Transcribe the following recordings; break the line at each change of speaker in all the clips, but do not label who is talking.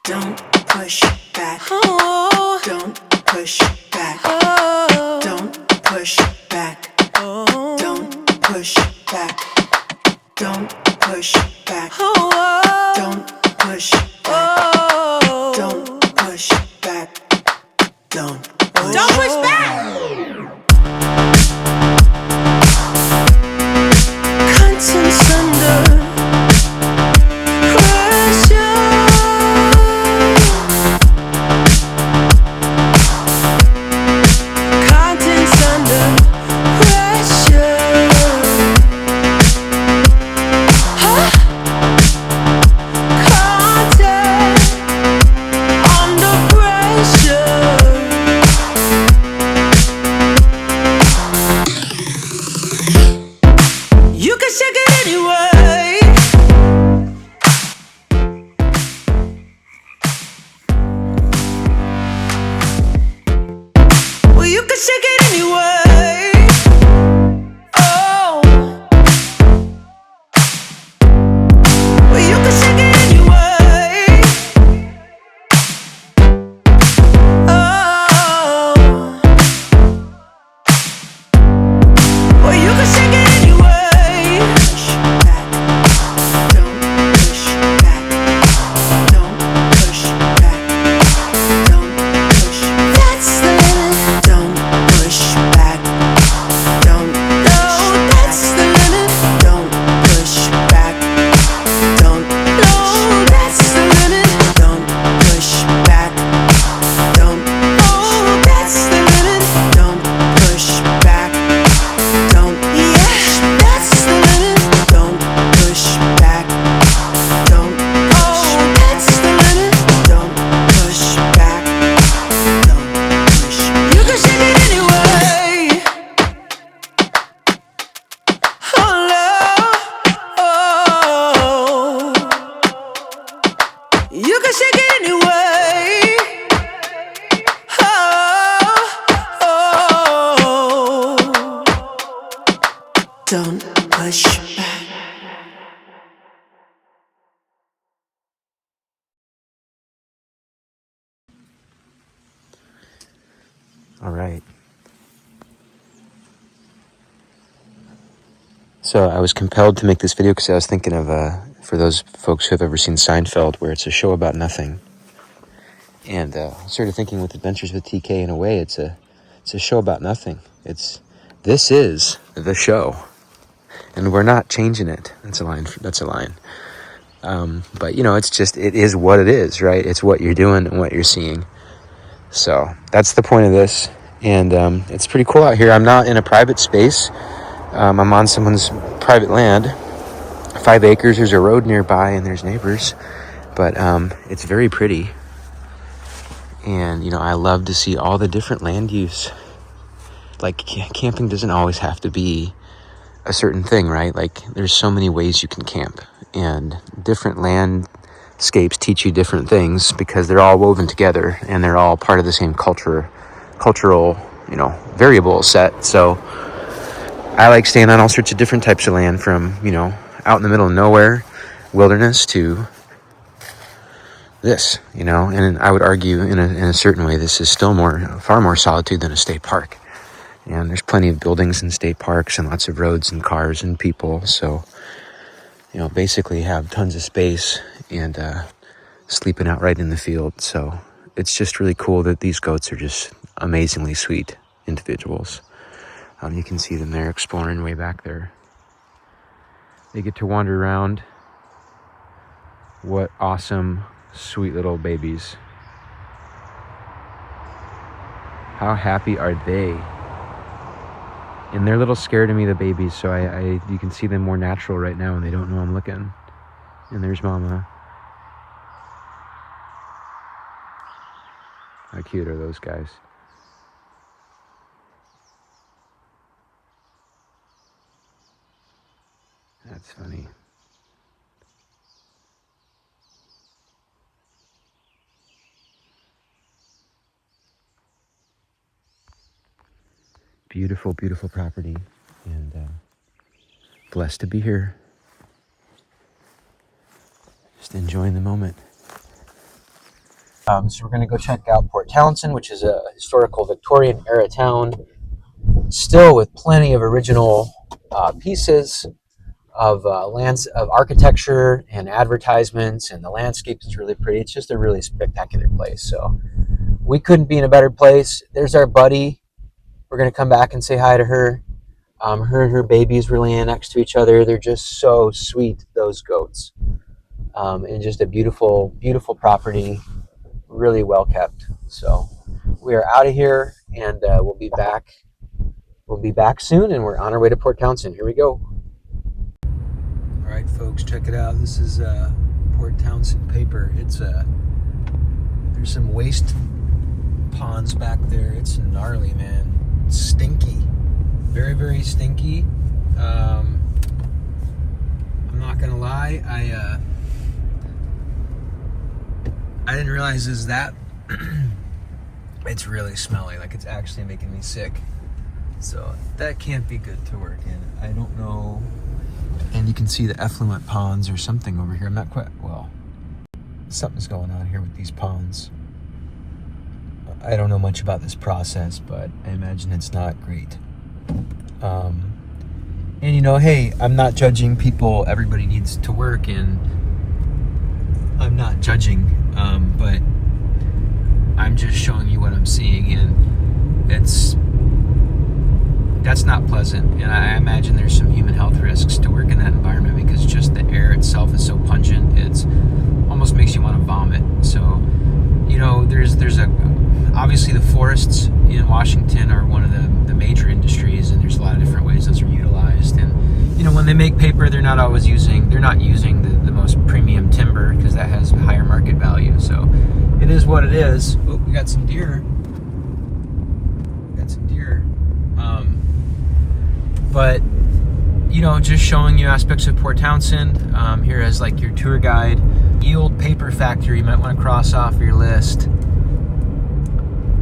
Don't push back. Oh. Don't push back. Oh. Don't push back. Oh. Don't push back. Don't push back. Oh. Don't push back. Oh. Don't push back. Don't push back. Contents under don't push back.
All right. So I was compelled to make this video because I was thinking of, for those folks who have ever seen Seinfeld, where it's a show about nothing. And started thinking with Adventures with TK, in a way, it's a show about nothing. This is the show. And we're not changing it. That's a line. But, it is what it is, right? It's what you're doing and what you're seeing. So that's the point of this. And it's pretty cool out here. I'm not in a private space. I'm on someone's private land, 5 acres. There's a road nearby and there's neighbors. But it's very pretty. And, I love to see all the different land use. Like, camping doesn't always have to be a certain thing, right? Like, there's so many ways you can camp, and different landscapes teach you different things because they're all woven together and they're all part of the same cultural, variable set. So I like staying on all sorts of different types of land, from, out in the middle of nowhere, wilderness, to this, and I would argue in a certain way, this is still far more solitude than a state park. And there's plenty of buildings in state parks and lots of roads and cars and people. So, basically have tons of space and sleeping out right in the field. So it's just really cool that these goats are just amazingly sweet individuals. You can see them there exploring way back there. They get to wander around. What awesome, sweet little babies. How happy are they? And they're a little scared of me, the babies, so you can see them more natural right now, and they don't know I'm looking. And there's Mama. How cute are those guys? That's funny. Beautiful, beautiful property, and blessed to be here. Just enjoying the moment. So we're going to go check out Port Townsend, which is a historical Victorian era town, still with plenty of original pieces of lands of architecture and advertisements, and the landscape is really pretty. It's just a really spectacular place. So we couldn't be in a better place. There's our buddy. We're going to come back and say hi to her. Her and her babies really in next to each other. They're just so sweet, those goats. And just a beautiful, beautiful property, really well kept. So we are out of here, and we'll be back. We'll be back soon, and we're on our way to Port Townsend. Here we go. All right, folks, check it out. This is Port Townsend paper. It's there's some waste ponds back there. It's gnarly, man. It's stinky, very, very stinky. I'm not gonna lie, I didn't realize is that it's really smelly. Like, it's actually making me sick. So that can't be good to work in. I don't know. And you can see the effluent ponds or something over here. I'm not quite, well, something's going on here with these ponds. I don't know much about this process, but I imagine it's not great. And you know, hey, I'm not judging people. Everybody needs to work, and I'm not judging, but I'm just showing you what I'm seeing, and that's not pleasant. And I imagine there's some human health risks to work in that environment, because just the air itself is so pungent. It's almost makes you want to vomit. So, you know, there's obviously the forests in Washington are one of the major industries, and there's a lot of different ways those are utilized. And you know, when they make paper, they're not using the most premium timber, because that has higher market value. So it is what it is. Oh, we got some deer. But you know, just showing you aspects of Port Townsend here as like your tour guide. Yield Paper Factory, you might want to cross off your list.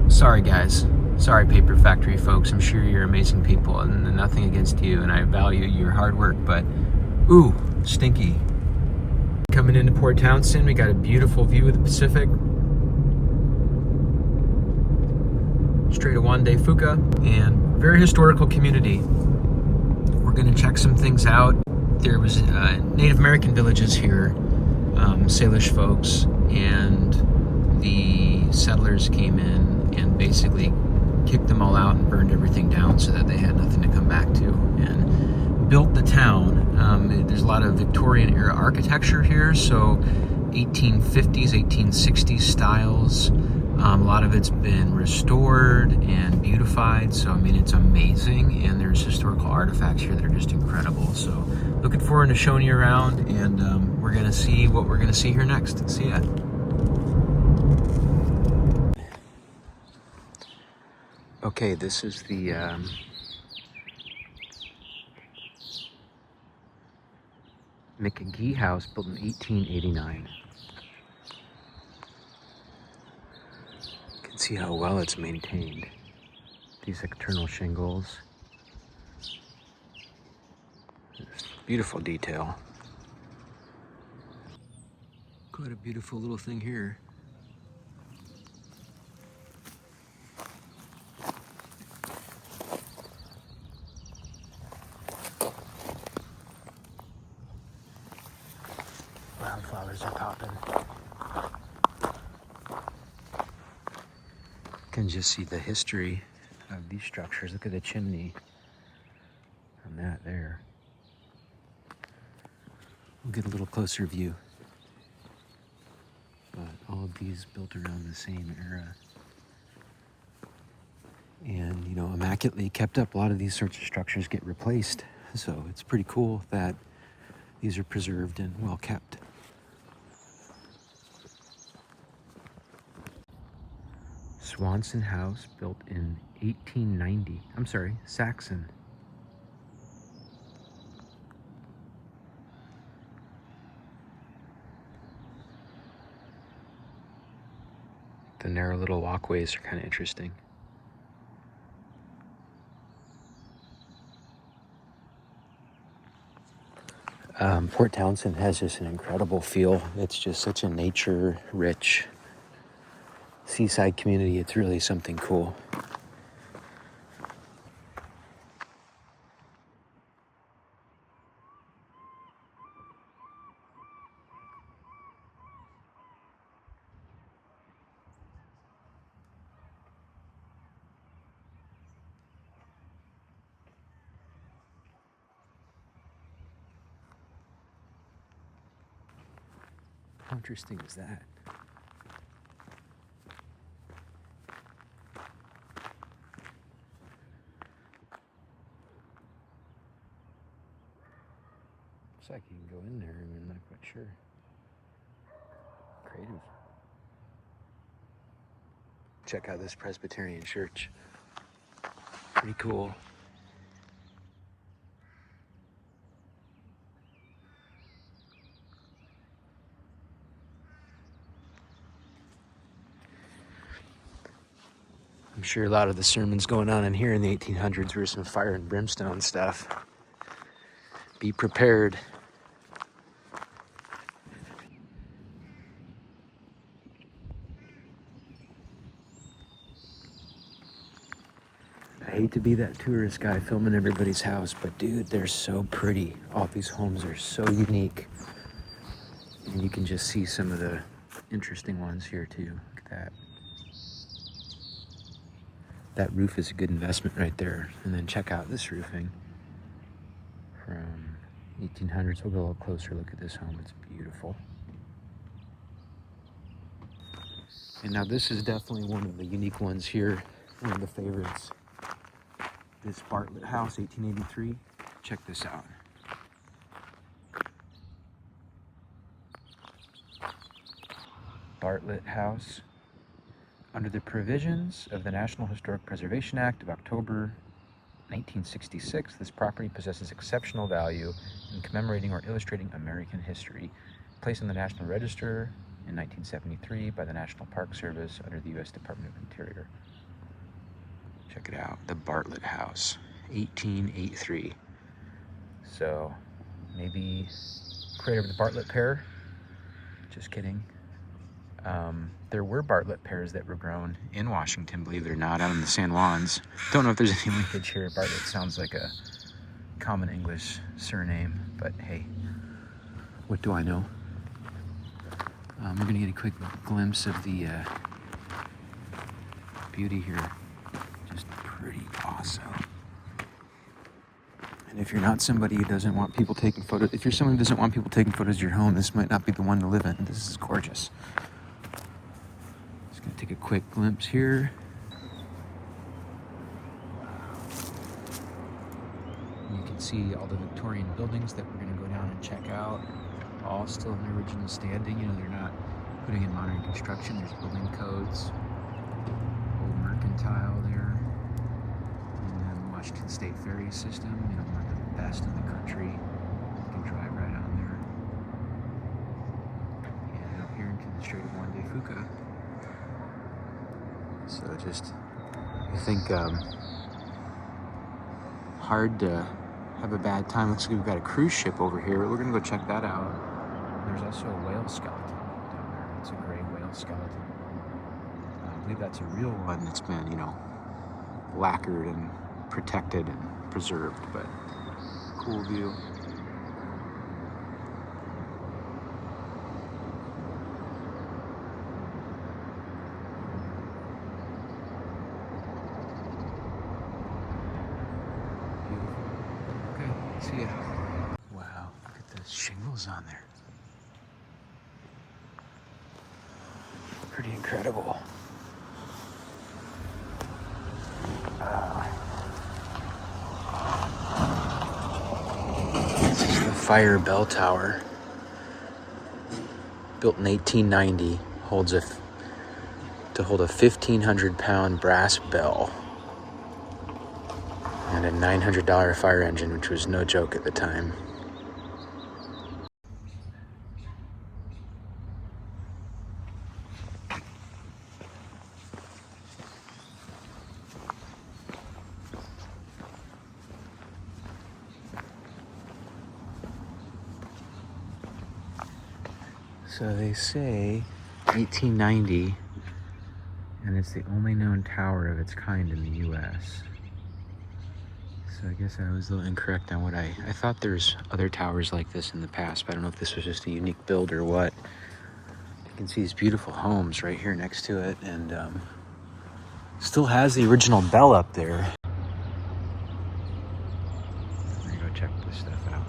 Sorry guys, sorry Paper Factory folks, I'm sure you're amazing people, and nothing against you, and I value your hard work, but ooh, stinky. Coming into Port Townsend, we got a beautiful view of the Pacific. Straight to Juan de Fuca, and very historical community. We're gonna check some things out. There was Native American villages here, Salish folks, and the settlers came in and basically kicked them all out and burned everything down so that they had nothing to come back to, and built the town. There's a lot of Victorian era architecture here, so 1850s, 1860s styles. A lot of it's been restored and beautified, so I mean, it's amazing, and there's historical artifacts here that are just incredible. So looking forward to showing you around, and we're gonna see what we're gonna see here next. See ya. Okay, this is the McGee House, built in 1889. You can see how well it's maintained. These external shingles. Beautiful detail. Quite a beautiful little thing here. Wildflowers are popping. You can just see the history of these structures. Look at the chimney on that there. We'll get a little closer view. But all of these built around the same era. And, you know, immaculately kept up. A lot of these sorts of structures get replaced. So it's pretty cool that these are preserved and well kept. Swanson House, built in 1890. I'm sorry, Saxon. The narrow little walkways are kind of interesting. Port Townsend has just an incredible feel. It's just such a nature-rich seaside community, it's really something cool. How interesting is that? Looks like you can go in there, and I'm not quite sure. Creative. Check out this Presbyterian church. Pretty cool. I'm sure a lot of the sermons going on in here in the 1800s were some fire and brimstone stuff. Be prepared. I hate to be that tourist guy filming everybody's house, but dude, they're so pretty. All these homes are so unique. And you can just see some of the interesting ones here too. Look at that. That roof is a good investment right there. And then check out this roofing from 1800s. We'll go a little closer look at this home. It's beautiful. And now this is definitely one of the unique ones here. One of the favorites. This Bartlett house, 1883. Check this out. Bartlett house. Under the provisions of the National Historic Preservation Act of October 1966, this property possesses exceptional value in commemorating or illustrating American history. Placed on the National Register in 1973 by the National Park Service under the U.S. Department of Interior. Check it out, the Bartlett House, 1883. So, maybe creator of the Bartlett pear? Just kidding. There were Bartlett pears that were grown in Washington, believe it or not, out in the San Juans. Don't know if there's any linkage here. Bartlett sounds like a common English surname, but hey, what do I know? We're gonna get a quick glimpse of the beauty here. Just pretty awesome. And if you're not somebody who doesn't want people taking photos, if you're someone who doesn't want people taking photos of your home, this might not be the one to live in. This is gorgeous. Just gonna take a quick glimpse here. You can see all the Victorian buildings that we're gonna go down and check out. All still in original standing. You know, they're not putting in modern construction. There's building codes. Old mercantile there. And then Washington State Ferry System, you know, one of the best in the country. You can drive right on there. And up here into the Strait of Juan de Fuca. So just, I think, hard to have a bad time. Looks like we've got a cruise ship over here. We're gonna go check that out. There's also a whale skeleton down there. It's a gray whale skeleton. I believe that's a real one that's been, you know, lacquered and protected and preserved, but cool view. Beautiful. Okay, see ya. Wow, look at the shingles on there. Pretty incredible. This is the Fire Bell Tower. Built in 1890, to hold a 1,500-pound brass bell and a $900 fire engine, which was no joke at the time. So they say 1890 and it's the only known tower of its kind in the US. So I guess I was a little incorrect on what I thought there's other towers like this in the past, but I don't know if this was just a unique build or what. You can see these beautiful homes right here next to it, and still has the original bell up there. We're gonna go check this stuff out.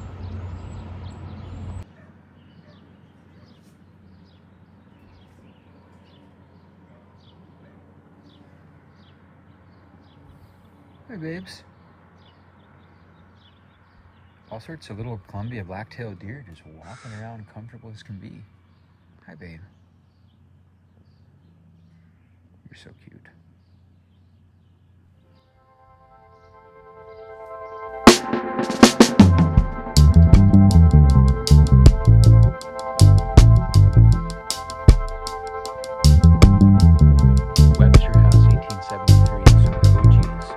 Hi, babes. All sorts of little Columbia black-tailed deer just walking around comfortable as can be. Hi, babe. You're so cute. Webster House, 1873. So the OGs.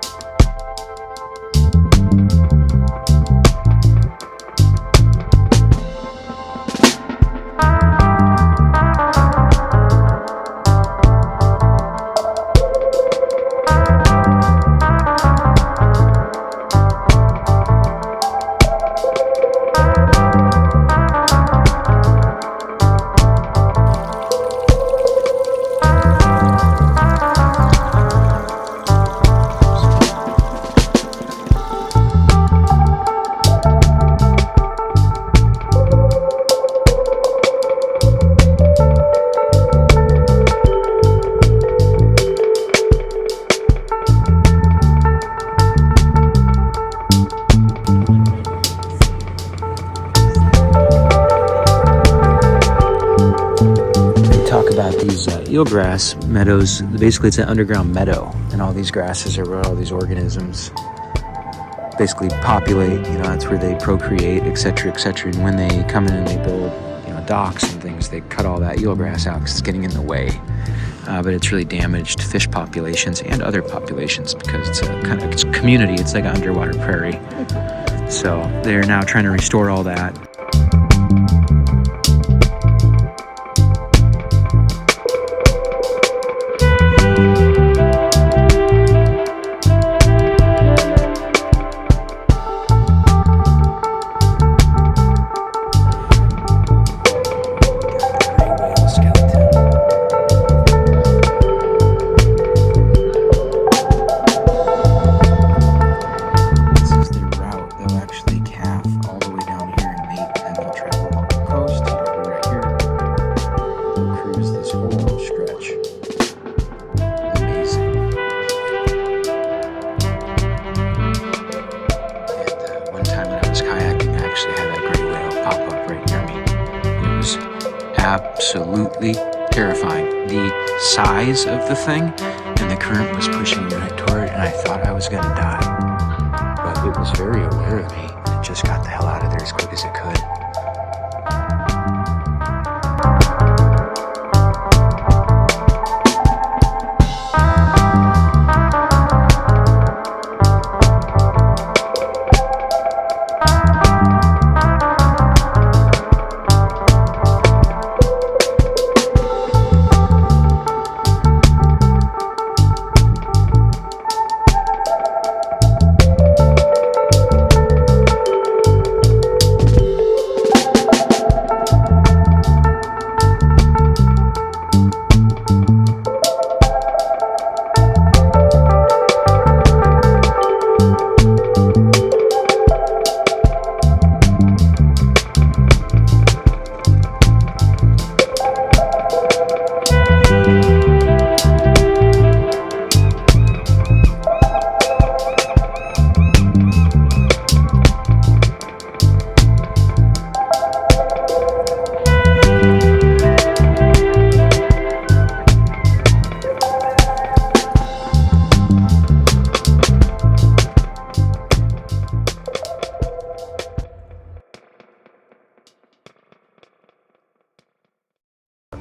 About these eelgrass meadows. Basically, it's an underground meadow, and all these grasses are where all these organisms basically populate. You know, that's where they procreate, etc., etc. And when they come in and they build, you know, docks and things, they cut all that eelgrass out because it's getting in the way. But it's really damaged fish populations and other populations because it's it's a community. It's like an underwater prairie. So they're now trying to restore all that. Absolutely terrifying. The size of the thing, and the current was pushing me right toward it, and I thought I was going to die. But it was very aware of me, and it just got the hell out of there as quick as it could.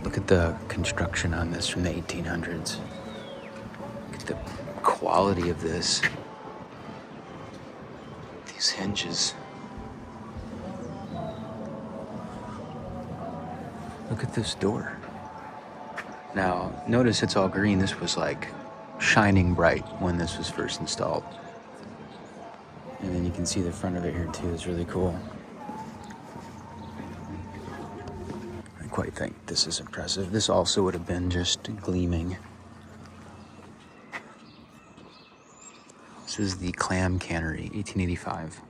Look at the construction on this from the 1800s. Look at the quality of this. These hinges. Look at this door. Now, notice it's all green. This was like shining bright when this was first installed. And then you can see the front of it here too. It's really cool. I quite think this is impressive. This also would have been just gleaming. This is the Clam Cannery, 1885.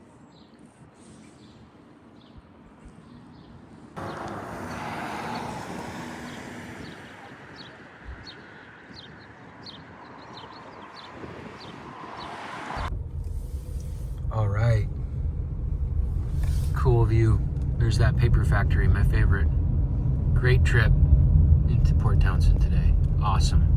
All right. Cool view. There's that paper factory, my favorite. Great trip into Port Townsend today. Awesome.